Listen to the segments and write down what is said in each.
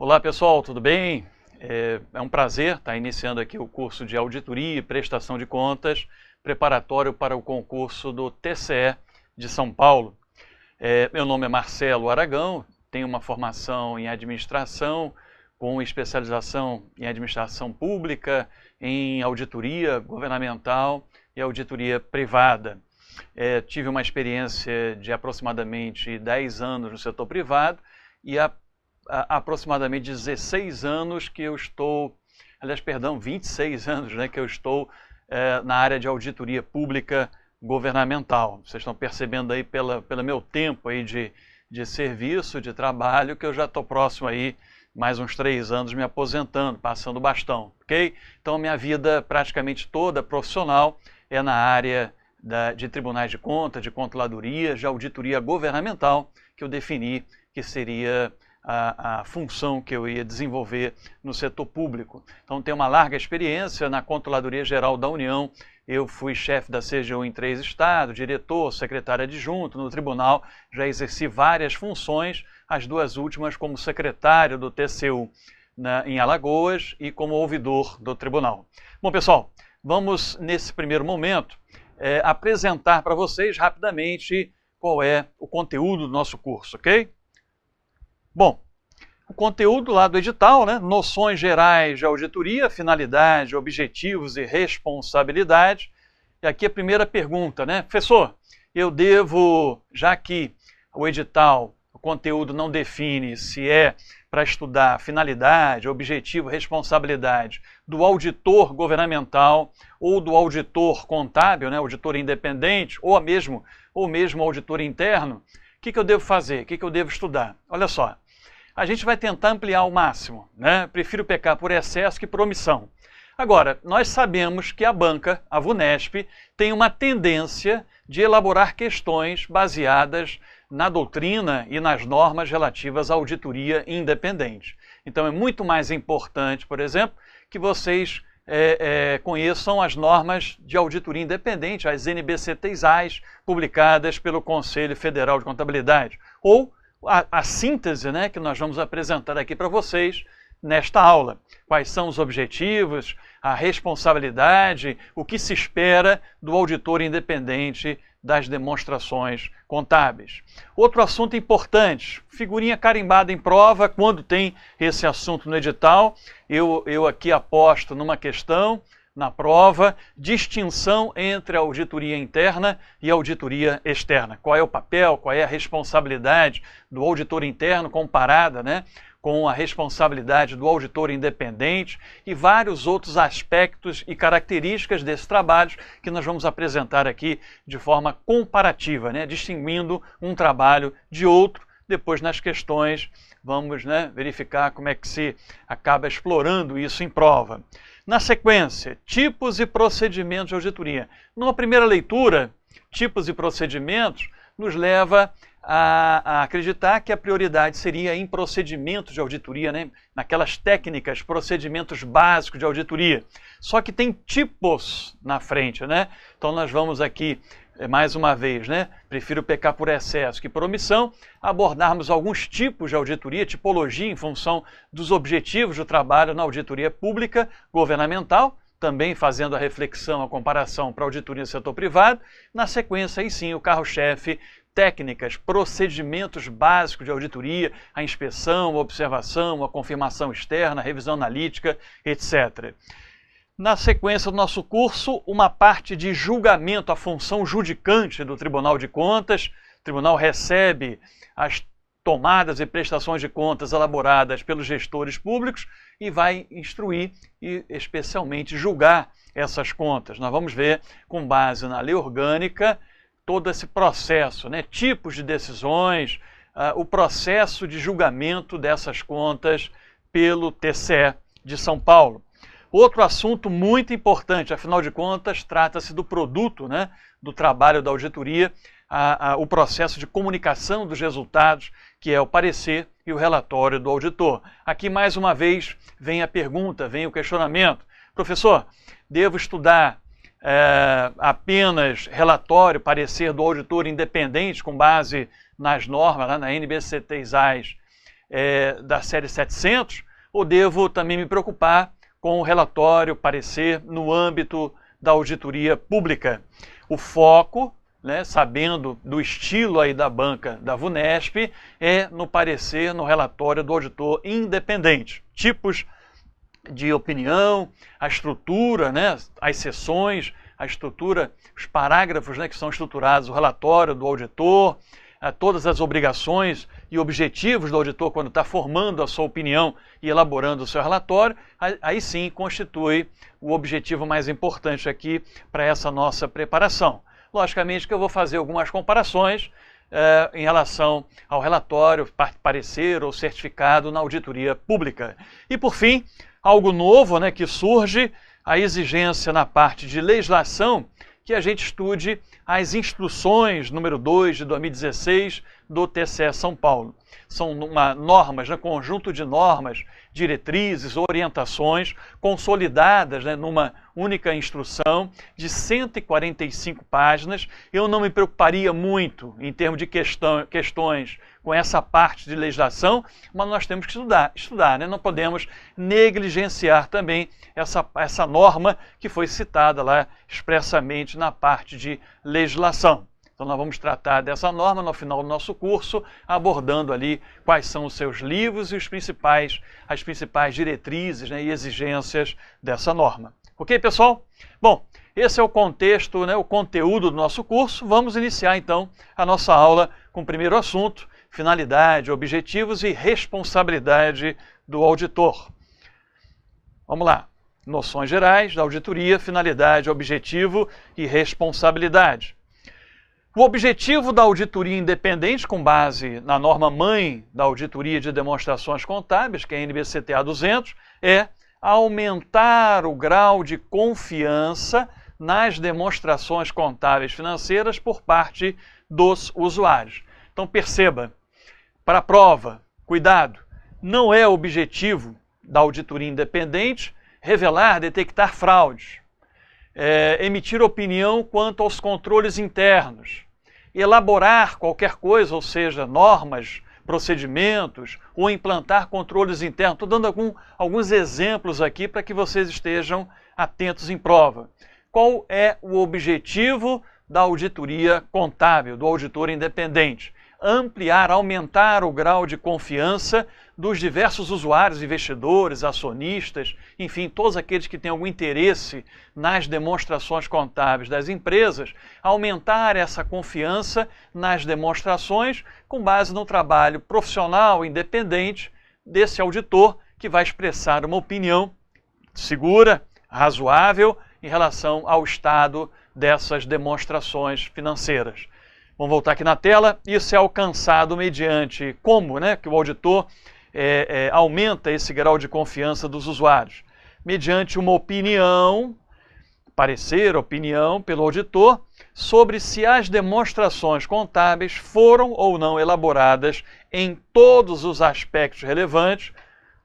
Olá pessoal, tudo bem? É um prazer estar iniciando aqui o curso de Auditoria e Prestação de Contas, preparatório para o concurso do TCE de São Paulo. Meu nome é Marcelo Aragão, tenho uma formação em Administração, com especialização em Administração Pública, em Auditoria Governamental e Auditoria Privada. Tive uma experiência de aproximadamente 10 anos no setor privado e há aproximadamente 16 anos que eu estou, 26 anos, né, que eu estou na área de auditoria pública governamental. Vocês estão percebendo aí pelo meu tempo aí de serviço, de trabalho, que eu já estou próximo aí, mais uns 3 anos me aposentando, passando o bastão, ok? Então minha vida praticamente toda profissional é na área de tribunais de contas, de controladoria, de auditoria governamental, que eu defini que seria a função que eu ia desenvolver no setor público. Então, tenho uma larga experiência na Controladoria Geral da União. Eu fui chefe da CGU em 3 estados, diretor, secretário adjunto no tribunal. Já exerci várias funções, as 2 últimas como secretário do TCU em Alagoas e como ouvidor do tribunal. Bom, pessoal, vamos nesse primeiro momento apresentar para vocês rapidamente qual é o conteúdo do nosso curso, ok? Bom, o conteúdo lá do edital, né? Noções gerais de auditoria, finalidade, objetivos e responsabilidade. E aqui a primeira pergunta, né? Professor, eu devo, já que o edital, o conteúdo não define se é para estudar finalidade, objetivo, responsabilidade do auditor governamental ou do auditor contábil, né? Auditor independente, ou mesmo auditor interno, o que eu devo fazer? O que eu devo estudar? Olha só. A gente vai tentar ampliar ao máximo, né? Prefiro pecar por excesso que por omissão. Agora, nós sabemos que a banca, a VUNESP, tem uma tendência de elaborar questões baseadas na doutrina e nas normas relativas à auditoria independente. Então é muito mais importante, por exemplo, que vocês conheçam as normas de auditoria independente, as NBC-TESAs, publicadas pelo Conselho Federal de Contabilidade, ou a síntese, né, que nós vamos apresentar aqui para vocês nesta aula. Quais são os objetivos, a responsabilidade, o que se espera do auditor independente das demonstrações contábeis. Outro assunto importante, figurinha carimbada em prova, quando tem esse assunto no edital, eu aqui aposto numa questão, na prova, distinção entre a auditoria interna e a auditoria externa. Qual é o papel, qual é a responsabilidade do auditor interno comparada, né, com a responsabilidade do auditor independente e vários outros aspectos e características desses trabalhos que nós vamos apresentar aqui de forma comparativa, né, distinguindo um trabalho de outro. Depois nas questões vamos, né, verificar como é que se acaba explorando isso em prova. Na sequência, tipos e procedimentos de auditoria. Numa primeira leitura, tipos e procedimentos nos leva a acreditar que a prioridade seria em procedimentos de auditoria, né? Naquelas técnicas, procedimentos básicos de auditoria. Só que tem tipos na frente, né? Então nós vamos aqui, mais uma vez, né? Prefiro pecar por excesso que por omissão, abordarmos alguns tipos de auditoria, tipologia em função dos objetivos do trabalho na auditoria pública governamental, também fazendo a reflexão, a comparação para a auditoria do setor privado. Na sequência, aí sim, o carro-chefe, técnicas, procedimentos básicos de auditoria, a inspeção, a observação, a confirmação externa, a revisão analítica, etc. Na sequência do nosso curso, uma parte de julgamento, a função judicante do Tribunal de Contas. O tribunal recebe as tomadas e prestações de contas elaboradas pelos gestores públicos e vai instruir e especialmente julgar essas contas. Nós vamos ver, com base na lei orgânica, todo esse processo, né? Tipos de decisões, o processo de julgamento dessas contas pelo TCE de São Paulo. Outro assunto muito importante, afinal de contas, trata-se do produto, né, do trabalho da auditoria, o processo de comunicação dos resultados, que é o parecer e o relatório do auditor. Aqui, mais uma vez, vem a pergunta, vem o questionamento. Professor, devo estudar apenas relatório, parecer do auditor independente com base nas normas, lá na NBC-TESAs, da série 700, ou devo também me preocupar com o relatório, parecer no âmbito da auditoria pública? O foco, né, sabendo do estilo aí da banca da VUNESP, é no parecer, no relatório do auditor independente. Tipos de opinião, a estrutura, né, as seções, a estrutura, os parágrafos, né, que são estruturados, o relatório do auditor, todas as obrigações e objetivos do auditor quando está formando a sua opinião e elaborando o seu relatório, aí sim constitui o objetivo mais importante aqui para essa nossa preparação. Logicamente que eu vou fazer algumas comparações em relação ao relatório, parecer ou certificado na auditoria pública. E por fim, algo novo, né, que surge, a exigência na parte de legislação que a gente estude as instruções número 2 de 2016 do TCE São Paulo. São normas, né, conjunto de normas, diretrizes, orientações consolidadas, né, numa única instrução de 145 páginas. Eu não me preocuparia muito em termos de questões com essa parte de legislação, mas nós temos que estudar, né? Não podemos negligenciar também essa norma que foi citada lá expressamente na parte de legislação. Então nós vamos tratar dessa norma no final do nosso curso, abordando ali quais são os seus livros e as principais diretrizes, né, e exigências dessa norma. Ok, pessoal? Bom, esse é o contexto, né, o conteúdo do nosso curso. Vamos iniciar então a nossa aula com o primeiro assunto: finalidade, objetivos e responsabilidade do auditor. Vamos lá. Noções gerais da auditoria, finalidade, objetivo e responsabilidade. O objetivo da auditoria independente, com base na norma-mãe da auditoria de demonstrações contábeis, que é a NBCTA 200, é aumentar o grau de confiança nas demonstrações contábeis financeiras por parte dos usuários. Então perceba, para a prova, cuidado, não é objetivo da auditoria independente revelar, detectar fraudes, emitir opinião quanto aos controles internos, elaborar qualquer coisa, ou seja, normas, procedimentos, ou implantar controles internos. Estou dando alguns exemplos aqui para que vocês estejam atentos em prova. Qual é o objetivo da auditoria contábil, do auditor independente? Ampliar, aumentar o grau de confiança dos diversos usuários, investidores, acionistas, enfim, todos aqueles que têm algum interesse nas demonstrações contábeis das empresas, aumentar essa confiança nas demonstrações com base no trabalho profissional independente desse auditor, que vai expressar uma opinião segura, razoável, em relação ao estado dessas demonstrações financeiras. Vamos voltar aqui na tela. Isso é alcançado mediante como, né, que o auditor aumenta esse grau de confiança dos usuários? Mediante uma opinião, parecer, opinião pelo auditor, sobre se as demonstrações contábeis foram ou não elaboradas em todos os aspectos relevantes.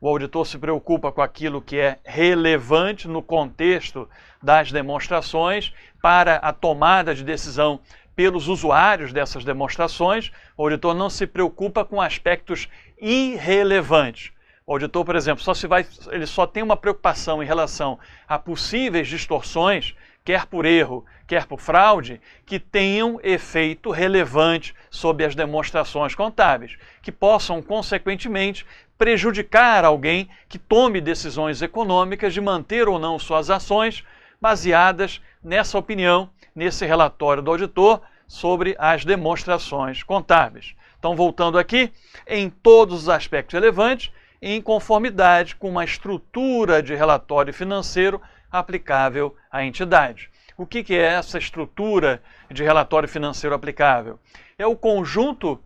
O auditor se preocupa com aquilo que é relevante no contexto das demonstrações para a tomada de decisão pelos usuários dessas demonstrações. O auditor não se preocupa com aspectos irrelevantes. O auditor, por exemplo, ele só tem uma preocupação em relação a possíveis distorções, quer por erro, quer por fraude, que tenham efeito relevante sobre as demonstrações contábeis, que possam, consequentemente, prejudicar alguém que tome decisões econômicas de manter ou não suas ações baseadas nessa opinião, nesse relatório do auditor sobre as demonstrações contábeis. Então, voltando aqui, em todos os aspectos relevantes, em conformidade com uma estrutura de relatório financeiro aplicável à entidade. O que é essa estrutura de relatório financeiro aplicável? É o conjunto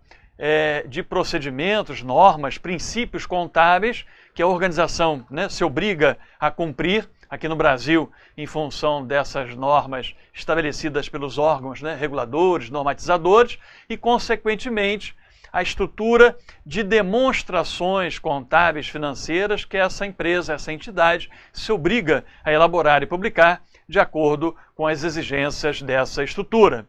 de procedimentos, normas, princípios contábeis que a organização, né, se obriga a cumprir aqui no Brasil, em função dessas normas estabelecidas pelos órgãos, né, reguladores, normatizadores, e, consequentemente, a estrutura de demonstrações contábeis financeiras que essa empresa, essa entidade, se obriga a elaborar e publicar de acordo com as exigências dessa estrutura.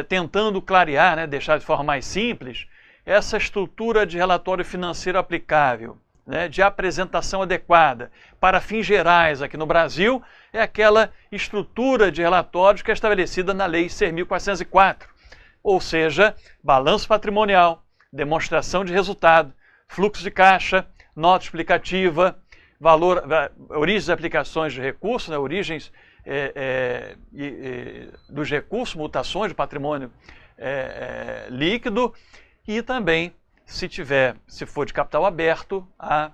Tentando clarear, né, deixar de forma mais simples, essa estrutura de relatório financeiro aplicável, né, de apresentação adequada para fins gerais aqui no Brasil, é aquela estrutura de relatórios que é estabelecida na Lei 6.404, ou seja, balanço patrimonial, demonstração de resultado, fluxo de caixa, nota explicativa, origens e aplicações de recursos, né, origens dos recursos, mutações de patrimônio líquido, e também, se for de capital aberto, a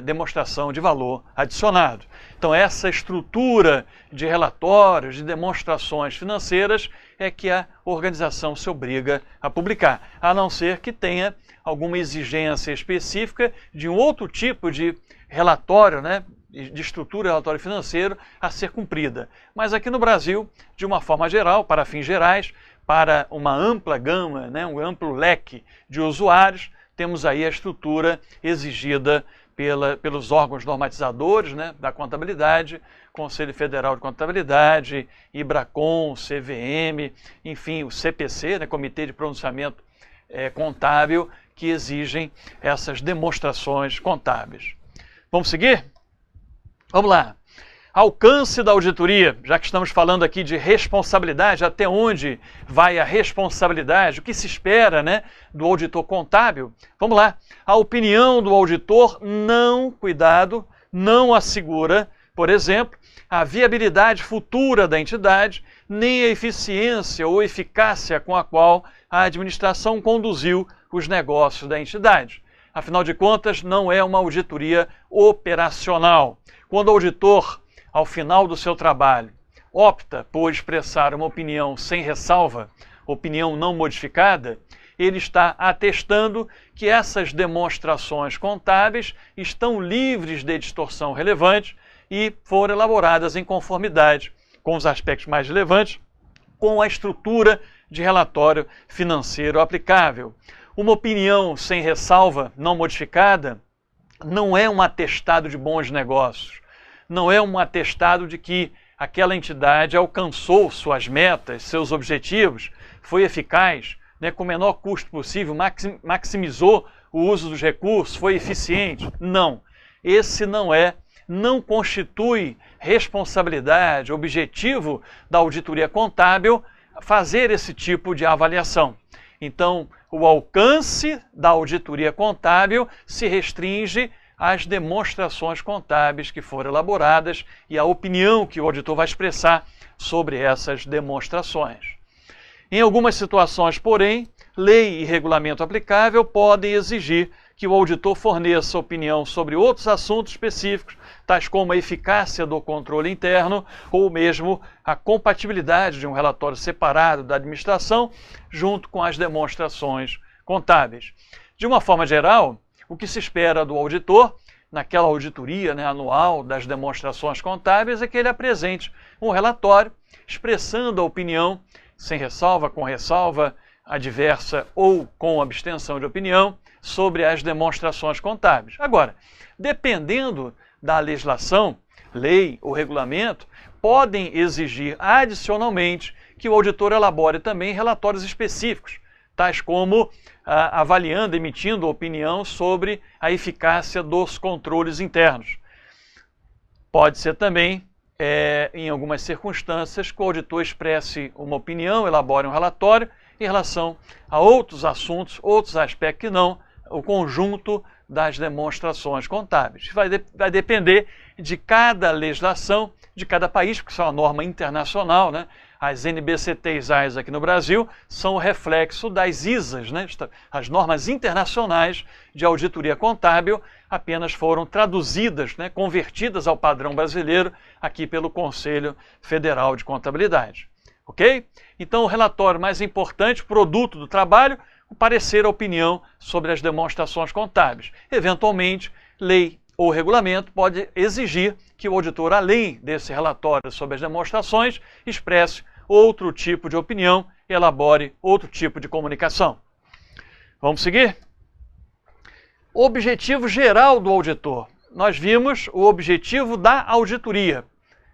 demonstração de valor adicionado. Então, essa estrutura de relatórios, de demonstrações financeiras é que a organização se obriga a publicar, a não ser que tenha alguma exigência específica de um outro tipo de relatório, né, de estrutura de relatório financeiro a ser cumprida. Mas aqui no Brasil, de uma forma geral, para fins gerais, para uma ampla gama, né, um amplo leque de usuários, temos aí a estrutura exigida pelos órgãos normatizadores, né, da contabilidade, Conselho Federal de Contabilidade, IBRACON, CVM, enfim, o CPC, né, Comitê de Pronunciamento Contábil, que exigem essas demonstrações contábeis. Vamos seguir? Vamos lá. Alcance da auditoria, já que estamos falando aqui de responsabilidade, até onde vai a responsabilidade, o que se espera, né, do auditor contábil? Vamos lá. A opinião do auditor não assegura, por exemplo, a viabilidade futura da entidade, nem a eficiência ou eficácia com a qual a administração conduziu os negócios da entidade. Afinal de contas, não é uma auditoria operacional. Quando o auditor, ao final do seu trabalho, opta por expressar uma opinião sem ressalva, opinião não modificada, ele está atestando que essas demonstrações contábeis estão livres de distorção relevante e foram elaboradas em conformidade com os aspectos mais relevantes, com a estrutura de relatório financeiro aplicável. Uma opinião sem ressalva, não modificada, não é um atestado de bons negócios, não é um atestado de que aquela entidade alcançou suas metas, seus objetivos, foi eficaz, né, com o menor custo possível, maximizou o uso dos recursos, foi eficiente. Não, esse não constitui responsabilidade, objetivo da auditoria contábil fazer esse tipo de avaliação. Então, o alcance da auditoria contábil se restringe às demonstrações contábeis que foram elaboradas e à opinião que o auditor vai expressar sobre essas demonstrações. Em algumas situações, porém, lei e regulamento aplicável podem exigir que o auditor forneça opinião sobre outros assuntos específicos, tais como a eficácia do controle interno ou mesmo a compatibilidade de um relatório separado da administração junto com as demonstrações contábeis. De uma forma geral, o que se espera do auditor, naquela auditoria, né, anual das demonstrações contábeis, é que ele apresente um relatório expressando a opinião, sem ressalva, com ressalva, adversa ou com abstenção de opinião, sobre as demonstrações contábeis. Agora, dependendo da legislação, lei ou regulamento, podem exigir adicionalmente que o auditor elabore também relatórios específicos, tais como avaliando, emitindo opinião sobre a eficácia dos controles internos. Pode ser também, em algumas circunstâncias, que o auditor expresse uma opinião, elabore um relatório em relação a outros assuntos, outros aspectos que não o conjunto das demonstrações contábeis. Vai depender de cada legislação, de cada país, porque isso é uma norma internacional, né? As NBCT-ISAs aqui no Brasil são o reflexo das ISAs, né? As normas internacionais de auditoria contábil apenas foram traduzidas, né? Convertidas ao padrão brasileiro aqui pelo Conselho Federal de Contabilidade. Ok? Então, o relatório mais importante, produto do trabalho, o parecer, a opinião sobre as demonstrações contábeis. Eventualmente, lei ou regulamento pode exigir que o auditor, além desse relatório sobre as demonstrações, expresse outro tipo de opinião, elabore outro tipo de comunicação. Vamos seguir? O objetivo geral do auditor. Nós vimos o objetivo da auditoria.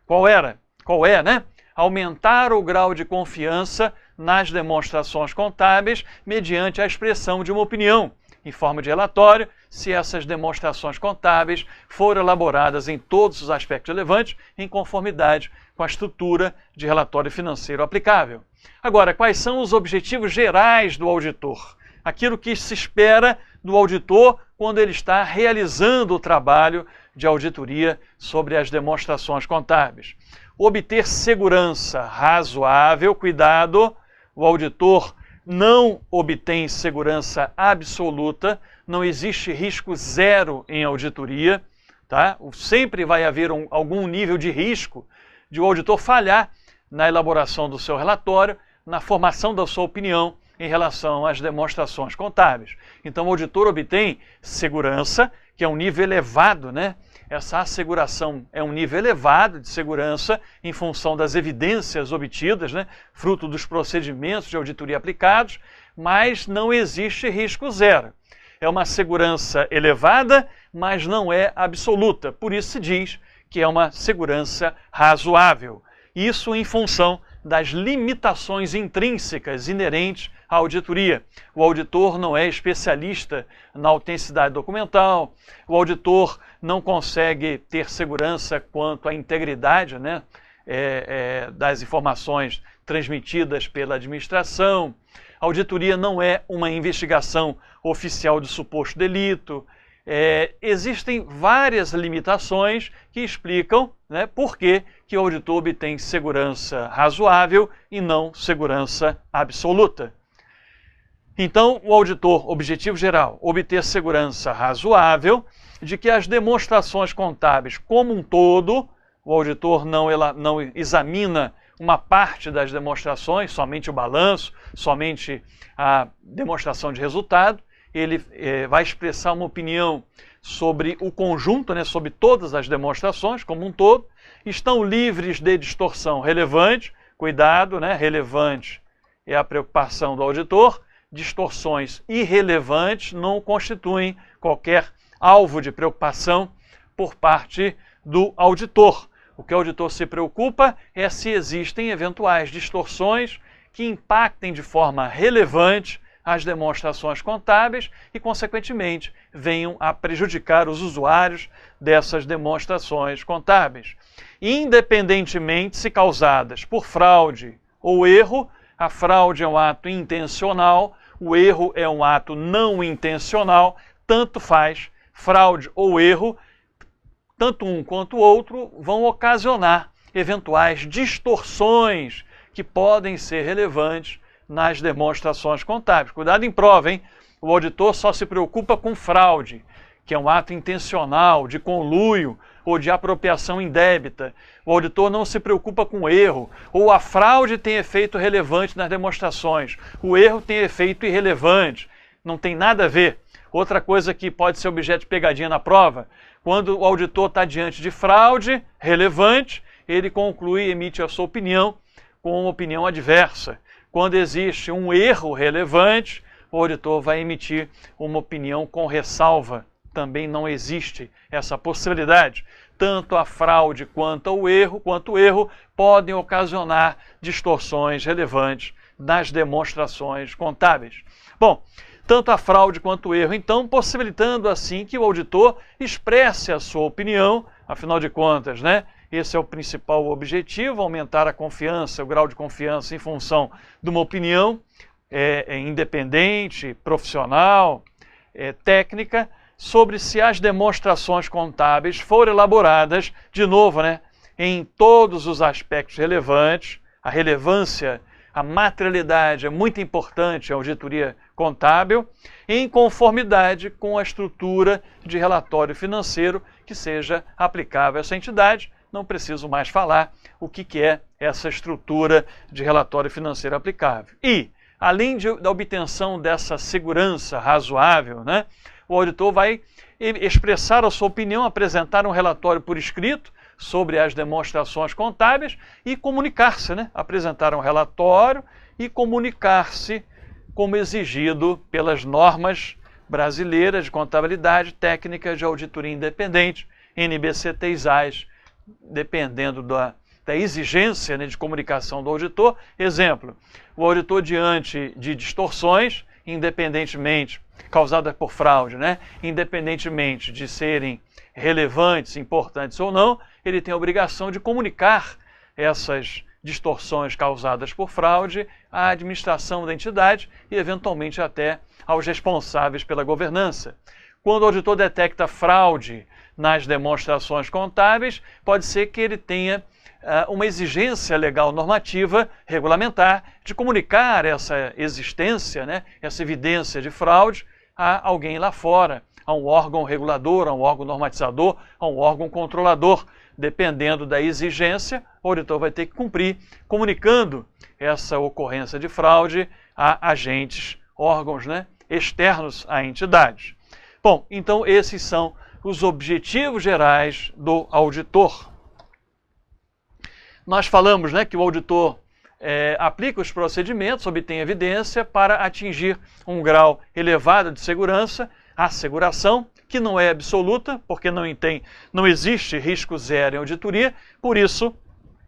Qual é, né? aumentar o grau de confiança nas demonstrações contábeis mediante a expressão de uma opinião, em forma de relatório, se essas demonstrações contábeis forem elaboradas em todos os aspectos relevantes, em conformidade com a estrutura de relatório financeiro aplicável. Agora, quais são os objetivos gerais do auditor? Aquilo que se espera do auditor quando ele está realizando o trabalho de auditoria sobre as demonstrações contábeis. Obter segurança razoável, cuidado, o auditor não obtém segurança absoluta, não existe risco zero em auditoria, tá? Sempre vai haver algum nível de risco de o auditor falhar na elaboração do seu relatório, na formação da sua opinião em relação às demonstrações contábeis. Então o auditor obtém segurança, que é um nível elevado, né? Essa asseguração é um nível elevado de segurança em função das evidências obtidas, né? Fruto dos procedimentos de auditoria aplicados, mas não existe risco zero. É uma segurança elevada, mas não é absoluta. Por isso se diz que é uma segurança razoável. Isso em função das limitações intrínsecas inerentes à auditoria. O auditor não é especialista na autenticidade documental, o auditor não consegue ter segurança quanto à integridade, né, das informações transmitidas pela administração. A auditoria não é uma investigação oficial de suposto delito. Existem várias limitações que explicam, né, por que o auditor obtém segurança razoável e não segurança absoluta. Então, o auditor, objetivo geral, obter segurança razoável de que as demonstrações contábeis como um todo, o auditor não examina uma parte das demonstrações, somente o balanço, somente a demonstração de resultado, ele vai expressar uma opinião sobre o conjunto, né, sobre todas as demonstrações como um todo, estão livres de distorção relevante, cuidado, né, relevante é a preocupação do auditor, distorções irrelevantes não constituem qualquer alvo de preocupação por parte do auditor. O que o auditor se preocupa é se existem eventuais distorções que impactem de forma relevante as demonstrações contábeis e, consequentemente, venham a prejudicar os usuários dessas demonstrações contábeis. Independentemente se causadas por fraude ou erro, a fraude é um ato intencional, o erro é um ato não intencional, tanto faz, fraude ou erro, tanto um quanto o outro vão ocasionar eventuais distorções que podem ser relevantes nas demonstrações contábeis. Cuidado em prova, hein? O auditor só se preocupa com fraude, que é um ato intencional, de conluio ou de apropriação indébita. O auditor não se preocupa com erro, ou a fraude tem efeito relevante nas demonstrações, o erro tem efeito irrelevante, não tem nada a ver. Outra coisa que pode ser objeto de pegadinha na prova, quando o auditor está diante de fraude relevante, ele conclui e emite a sua opinião com uma opinião adversa. Quando existe um erro relevante, o auditor vai emitir uma opinião com ressalva. Também não existe essa possibilidade. Tanto a fraude quanto o erro podem ocasionar distorções relevantes nas demonstrações contábeis. Bom, tanto a fraude quanto o erro, então, possibilitando assim que o auditor expresse a sua opinião, afinal de contas, né? Esse é o principal objetivo, aumentar a confiança, o grau de confiança em função de uma opinião independente, profissional, técnica, sobre se as demonstrações contábeis forem elaboradas, de novo, né, em todos os aspectos relevantes. A relevância, a materialidade é muito importante em auditoria contábil, em conformidade com a estrutura de relatório financeiro que seja aplicável a essa entidade. Não preciso mais falar o que é essa estrutura de relatório financeiro aplicável. E, além da obtenção dessa segurança razoável, né, o auditor vai expressar a sua opinião, apresentar um relatório por escrito sobre as demonstrações contábeis e comunicar-se, né, apresentar um relatório e comunicar-se como exigido pelas normas brasileiras de contabilidade técnica de auditoria independente, NBC-TESAS, dependendo da da exigência, né, de comunicação do auditor. Exemplo, o auditor diante de distorções, independentemente, causadas por fraude, né, independentemente de serem relevantes, importantes ou não, ele tem a obrigação de comunicar essas distorções causadas por fraude à administração da entidade e, eventualmente, até aos responsáveis pela governança. Quando o auditor detecta fraude nas demonstrações contábeis, pode ser que ele tenha uma exigência legal normativa, regulamentar, de comunicar essa existência, né, essa evidência de fraude a alguém lá fora, a um órgão regulador, a um órgão normatizador, a um órgão controlador. Dependendo da exigência, o auditor vai ter que cumprir, comunicando essa ocorrência de fraude a agentes, órgãos, né, externos à entidade. Bom, então esses são os objetivos gerais do auditor. Nós falamos, né, que o auditor aplica os procedimentos, obtém evidência para atingir um grau elevado de segurança, asseguração, que não é absoluta, porque não existe risco zero em auditoria, por isso,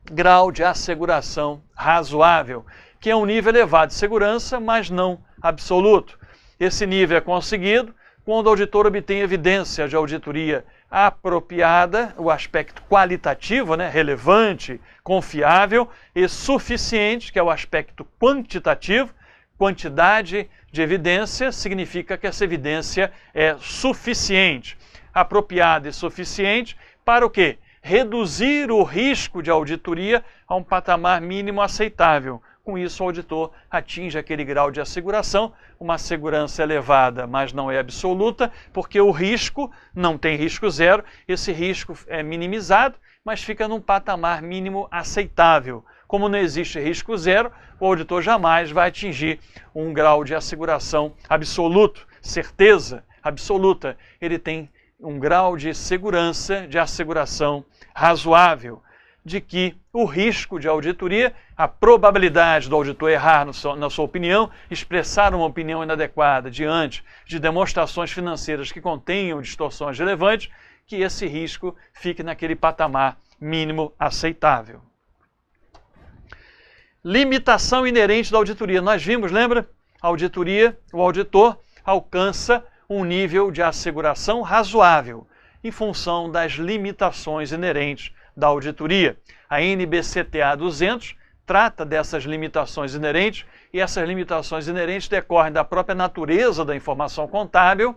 grau de asseguração razoável, que é um nível elevado de segurança, mas não absoluto. Esse nível é conseguido quando o auditor obtém evidência de auditoria apropriada, o aspecto qualitativo, né, relevante, confiável, e suficiente, que é o aspecto quantitativo. Quantidade de evidência significa que essa evidência é suficiente, apropriada e suficiente para o quê? Reduzir o risco de auditoria a um patamar mínimo aceitável. Com isso, o auditor atinge aquele grau de asseguração, uma segurança elevada, mas não é absoluta, porque o risco não tem risco zero, esse risco é minimizado, mas fica num patamar mínimo aceitável. Como não existe risco zero, o auditor jamais vai atingir um grau de asseguração absoluto, certeza absoluta. Ele tem um grau de segurança, de asseguração razoável, de que o risco de auditoria, a probabilidade do auditor errar na sua opinião, expressar uma opinião inadequada diante de demonstrações financeiras que contenham distorções relevantes, que esse risco fique naquele patamar mínimo aceitável. Limitação inerente da auditoria. Nós vimos, lembra? A auditoria, o auditor alcança um nível de asseguração razoável em função das limitações inerentes da auditoria. A NBCTA 200 trata dessas limitações inerentes e essas limitações inerentes decorrem da própria natureza da informação contábil,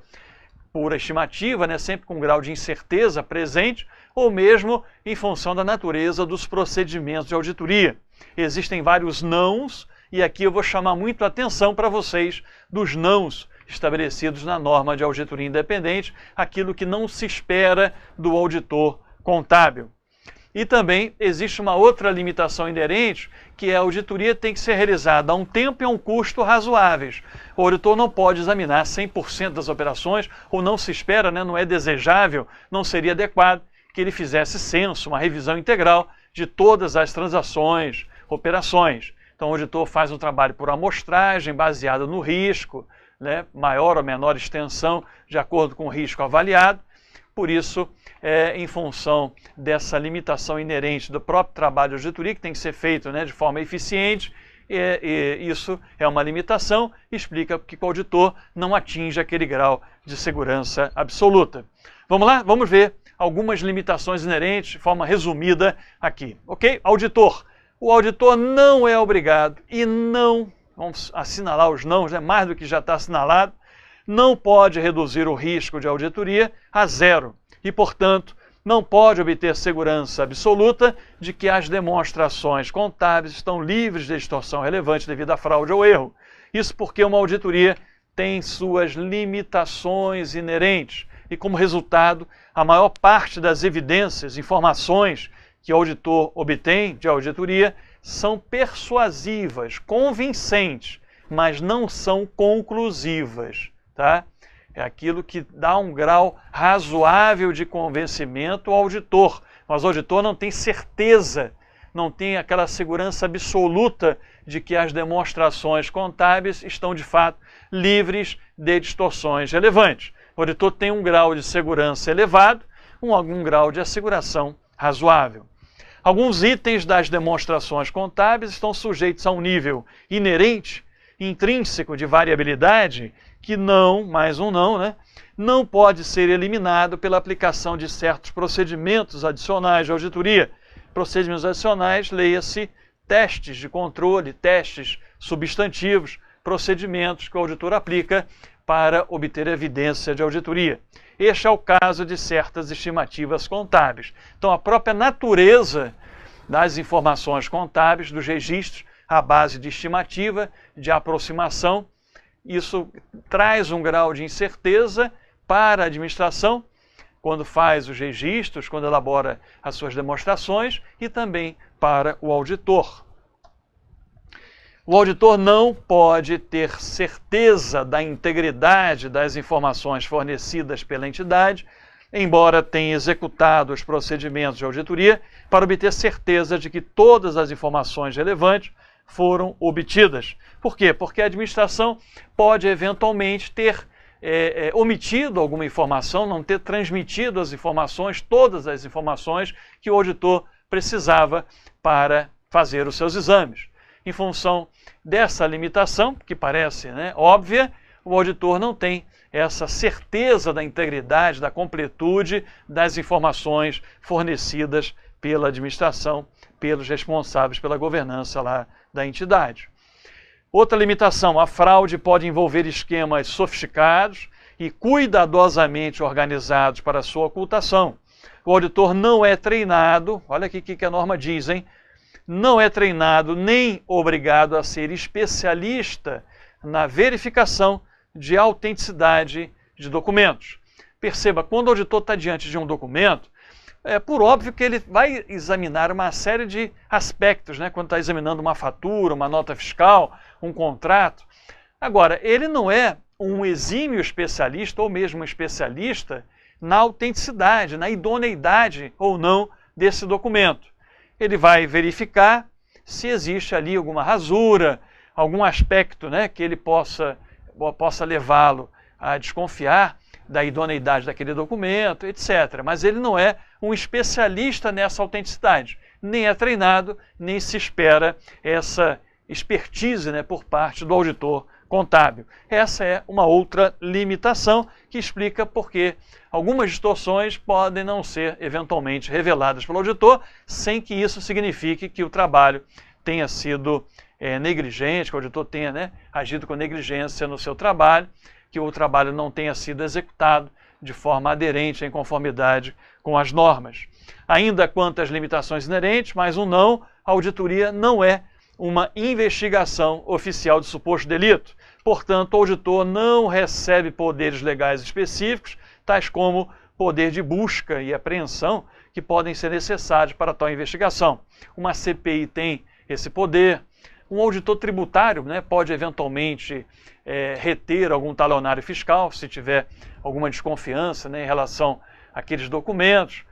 pura estimativa, né, sempre com grau de incerteza presente, ou mesmo em função da natureza dos procedimentos de auditoria. Existem vários nãos, e aqui eu vou chamar muito a atenção para vocês dos nãos estabelecidos na norma de auditoria independente, aquilo que não se espera do auditor contábil. E também existe uma outra limitação inerente, que é a auditoria tem que ser realizada a um tempo e a um custo razoáveis. O auditor não pode examinar 100% das operações, ou não se espera, né, não é desejável, não seria adequado que ele fizesse censo, uma revisão integral de todas as transações, operações. Então o auditor faz um trabalho por amostragem, baseado no risco, né, maior ou menor extensão, de acordo com o risco avaliado. Por isso, em função dessa limitação inerente do próprio trabalho de auditoria, que tem que ser feito, né, de forma eficiente, isso é uma limitação, explica que o auditor não atinge aquele grau de segurança absoluta. Vamos lá? Vamos ver algumas limitações inerentes de forma resumida aqui. Ok? Auditor. O auditor não é obrigado e não, vamos assinalar os nãos, né, mais do que já está assinalado, não pode reduzir o risco de auditoria a zero e, portanto, não pode obter segurança absoluta de que as demonstrações contábeis estão livres de distorção relevante devido à fraude ou erro. Isso porque uma auditoria tem suas limitações inerentes e, como resultado, a maior parte das evidências, informações que o auditor obtém de auditoria são persuasivas, convincentes, mas não são conclusivas. Tá? É aquilo que dá um grau razoável de convencimento ao auditor, mas o auditor não tem certeza, não tem aquela segurança absoluta de que as demonstrações contábeis estão de fato livres de distorções relevantes. O auditor tem um grau de segurança elevado, algum grau de asseguração razoável. Alguns itens das demonstrações contábeis estão sujeitos a um nível inerente, intrínseco de variabilidade, que não, mais um não, né, não pode ser eliminado pela aplicação de certos procedimentos adicionais de auditoria. Procedimentos adicionais, leia-se testes de controle, testes substantivos, procedimentos que o auditor aplica para obter evidência de auditoria. Este é o caso de certas estimativas contábeis. Então, a própria natureza das informações contábeis, dos registros, à base de estimativa, de aproximação, isso traz um grau de incerteza para a administração, quando faz os registros, quando elabora as suas demonstrações, e também para o auditor. O auditor não pode ter certeza da integridade das informações fornecidas pela entidade, embora tenha executado os procedimentos de auditoria, para obter certeza de que todas as informações relevantes foram obtidas. Por quê? Porque a administração pode eventualmente ter omitido alguma informação, não ter transmitido as informações, todas as informações que o auditor precisava para fazer os seus exames. Em função dessa limitação, que parece, né, óbvia, o auditor não tem essa certeza da integridade, da completude das informações fornecidas pela administração, pelos responsáveis pela governança lá da entidade. Outra limitação, a fraude pode envolver esquemas sofisticados e cuidadosamente organizados para sua ocultação. O auditor não é treinado, olha aqui o que a norma diz, hein? Não é treinado nem obrigado a ser especialista na verificação de autenticidade de documentos. Perceba, quando o auditor está diante de um documento, é por óbvio que ele vai examinar uma série de aspectos, né? Quando está examinando uma fatura, uma nota fiscal, um contrato. Agora, ele não é um exímio especialista ou mesmo um especialista na autenticidade, na idoneidade ou não desse documento. Ele vai verificar se existe ali alguma rasura, algum aspecto, né, que ele possa levá-lo a desconfiar da idoneidade daquele documento, etc. Mas ele não é um especialista nessa autenticidade. Nem é treinado, nem se espera essa expertise, né, por parte do auditor contábil. Essa é uma outra limitação que explica por que algumas distorções podem não ser eventualmente reveladas pelo auditor, sem que isso signifique que o trabalho tenha sido negligente, que o auditor tenha, né, agido com negligência no seu trabalho, que o trabalho não tenha sido executado de forma aderente, em conformidade com as normas. Ainda quanto às limitações inerentes, mais um não, a auditoria não é uma investigação oficial de suposto delito. Portanto, o auditor não recebe poderes legais específicos, tais como poder de busca e apreensão, que podem ser necessários para tal investigação. Uma CPI tem esse poder. Um auditor tributário, né, pode eventualmente reter algum talonário fiscal, se tiver alguma desconfiança, né, em relação àqueles documentos.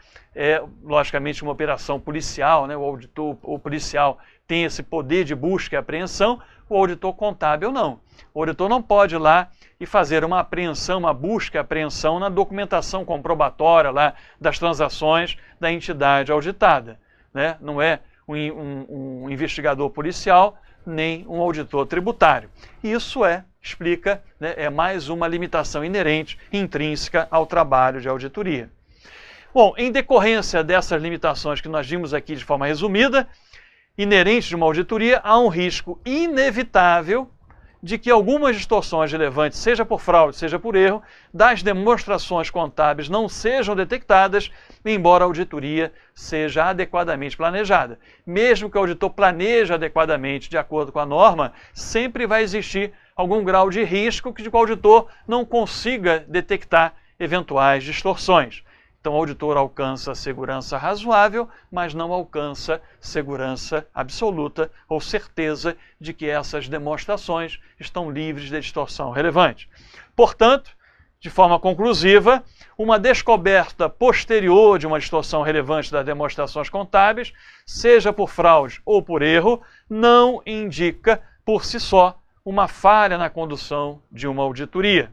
Logicamente, uma operação policial, né, o auditor, o policial tem esse poder de busca e apreensão, o auditor contábil não. O auditor não pode ir lá e fazer uma apreensão, uma busca e apreensão na documentação comprobatória lá das transações da entidade auditada, né? Não é um investigador policial, nem um auditor tributário. Isso explica, né, é mais uma limitação inerente, intrínseca ao trabalho de auditoria. Bom, em decorrência dessas limitações que nós vimos aqui de forma resumida, inerentes de uma auditoria, há um risco inevitável de que algumas distorções relevantes, seja por fraude, seja por erro, das demonstrações contábeis não sejam detectadas, embora a auditoria seja adequadamente planejada. Mesmo que o auditor planeje adequadamente de acordo com a norma, sempre vai existir algum grau de risco que o auditor não consiga detectar eventuais distorções. Então, o auditor alcança segurança razoável, mas não alcança segurança absoluta ou certeza de que essas demonstrações estão livres de distorção relevante. Portanto, de forma conclusiva, uma descoberta posterior de uma distorção relevante das demonstrações contábeis, seja por fraude ou por erro, não indica por si só uma falha na condução de uma auditoria.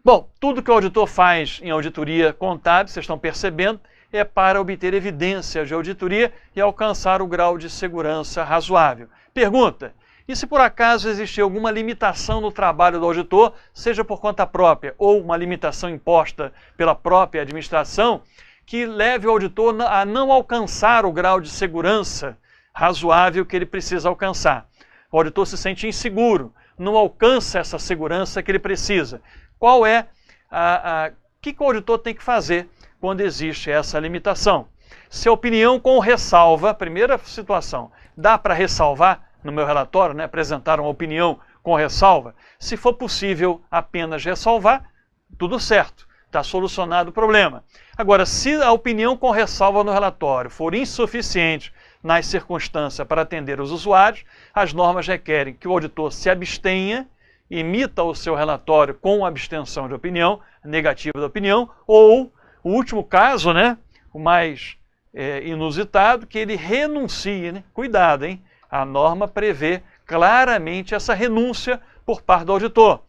Bom, tudo que o auditor faz em auditoria contábil, vocês estão percebendo, é para obter evidências de auditoria e alcançar o grau de segurança razoável. Pergunta: e se por acaso existir alguma limitação no trabalho do auditor, seja por conta própria ou uma limitação imposta pela própria administração, que leve o auditor a não alcançar o grau de segurança razoável que ele precisa alcançar? O auditor se sente inseguro, não alcança essa segurança que ele precisa. Qual é o que o auditor tem que fazer quando existe essa limitação? Se a opinião com ressalva, primeira situação, dá para ressalvar no meu relatório, né, apresentar uma opinião com ressalva? Se for possível apenas ressalvar, tudo certo, está solucionado o problema. Agora, se a opinião com ressalva no relatório for insuficiente nas circunstâncias para atender os usuários, as normas requerem que o auditor se abstenha, emita o seu relatório com abstenção de opinião, negativa da opinião, ou, o último caso, né, o mais inusitado, que ele renuncie, né? Cuidado, hein? A norma prevê claramente essa renúncia por parte do auditor,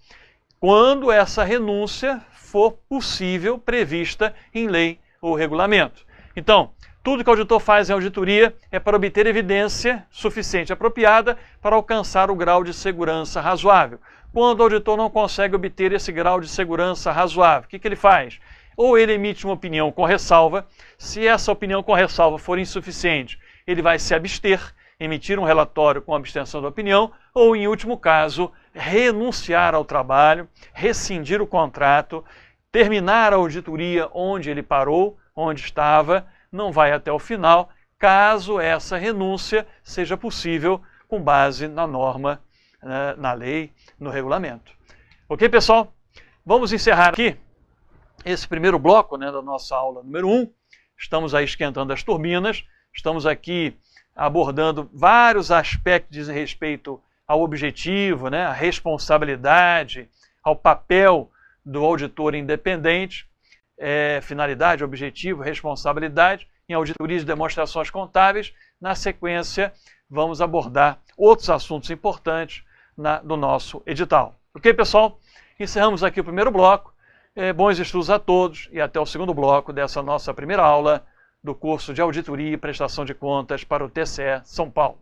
quando essa renúncia for possível, prevista em lei ou regulamento. Então, tudo que o auditor faz em auditoria é para obter evidência suficiente e apropriada para alcançar o grau de segurança razoável. Quando o auditor não consegue obter esse grau de segurança razoável, o que ele faz? Ou ele emite uma opinião com ressalva. Se essa opinião com ressalva for insuficiente, ele vai se abster, emitir um relatório com abstenção da opinião, ou, em último caso, renunciar ao trabalho, rescindir o contrato, terminar a auditoria onde ele parou, onde estava, não vai até o final, caso essa renúncia seja possível com base na norma, na lei, no regulamento. Ok, pessoal? Vamos encerrar aqui esse primeiro bloco, né, da nossa aula número 1. Estamos aí esquentando as turbinas, estamos aqui abordando vários aspectos de respeito ao objetivo, né, à responsabilidade, ao papel do auditor independente, finalidade, objetivo, responsabilidade em auditorias e demonstrações contábeis. Na sequência, vamos abordar outros assuntos importantes do nosso edital. Ok, pessoal? Encerramos aqui o primeiro bloco. Bons estudos a todos e até o segundo bloco dessa nossa primeira aula do curso de Auditoria e Prestação de Contas para o TCE São Paulo.